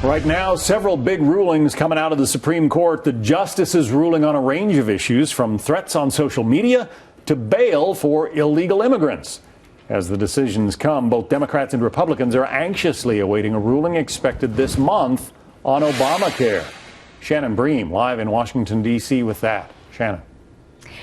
Right now, several big rulings coming out of the Supreme Court. The justices ruling on a range of issues, from threats on social media to bail for illegal immigrants. As the decisions come, both Democrats and Republicans are anxiously awaiting a ruling expected this month on Obamacare. Shannon Bream live in Washington, D.C. with that. Shannon.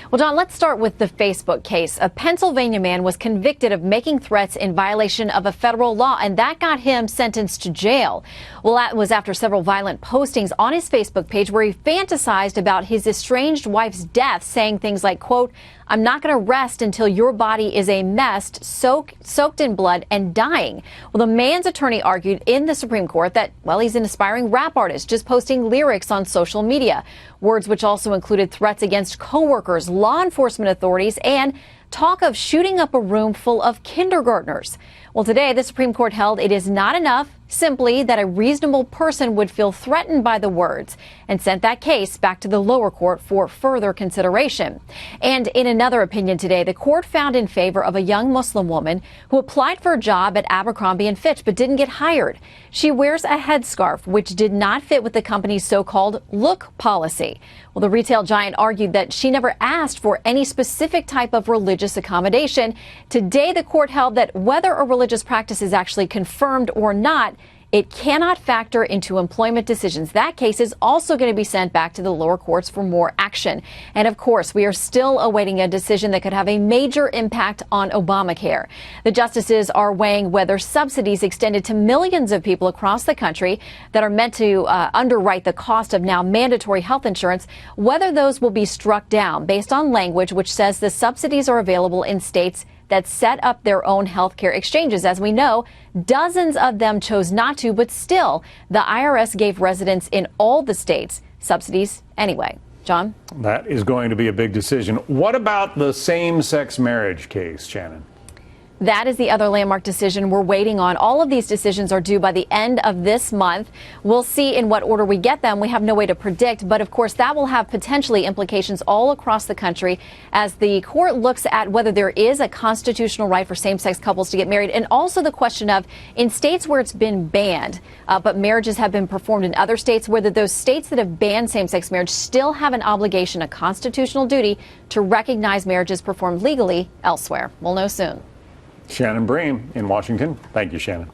Well, John, let's start with the Facebook case. A Pennsylvania man was convicted of making threats in violation of a federal law, and that got him sentenced to jail. Well, that was after several violent postings on his Facebook page where he fantasized about his estranged wife's death, saying things like, quote, "I'm not going to rest until your body is a mess, soaked in blood and dying." Well, the man's attorney argued in the Supreme Court that, well, he's an aspiring rap artist just posting lyrics on social media, words which also included threats against coworkers, law enforcement authorities, and talk of shooting up a room full of kindergartners. Well, today, the Supreme Court held it is not enough simply that a reasonable person would feel threatened by the words, and sent that case back to the lower court for further consideration. And in another opinion today, the court found in favor of a young Muslim woman who applied for a job at Abercrombie & Fitch but didn't get hired. She wears a headscarf which did not fit with the company's so-called look policy. Well, the retail giant argued that she never asked for any specific type of religious accommodation. Today, the court held that whether a religious practice is actually confirmed or not, it cannot factor into employment decisions. That case is also going to be sent back to the lower courts for more action. And of course, we are still awaiting a decision that could have a major impact on Obamacare. The justices are weighing whether subsidies extended to millions of people across the country that are meant to underwrite the cost of now mandatory health insurance, whether those will be struck down based on language which says the subsidies are available in states that set up their own health care exchanges. As we know, dozens of them chose not to, but still, the IRS gave residents in all the states subsidies anyway. John? That is going to be a big decision. What about the same-sex marriage case, Shannon? That is the other landmark decision we're waiting on. All of these decisions are due by the end of this month. We'll see in what order we get them. We have no way to predict, but of course that will have potentially implications all across the country as the court looks at whether there is a constitutional right for same-sex couples to get married, and also the question of, in states where it's been banned, but marriages have been performed in other states, whether those states that have banned same-sex marriage still have an obligation, a constitutional duty, to recognize marriages performed legally elsewhere. We'll know soon. Shannon Bream in Washington. Thank you, Shannon.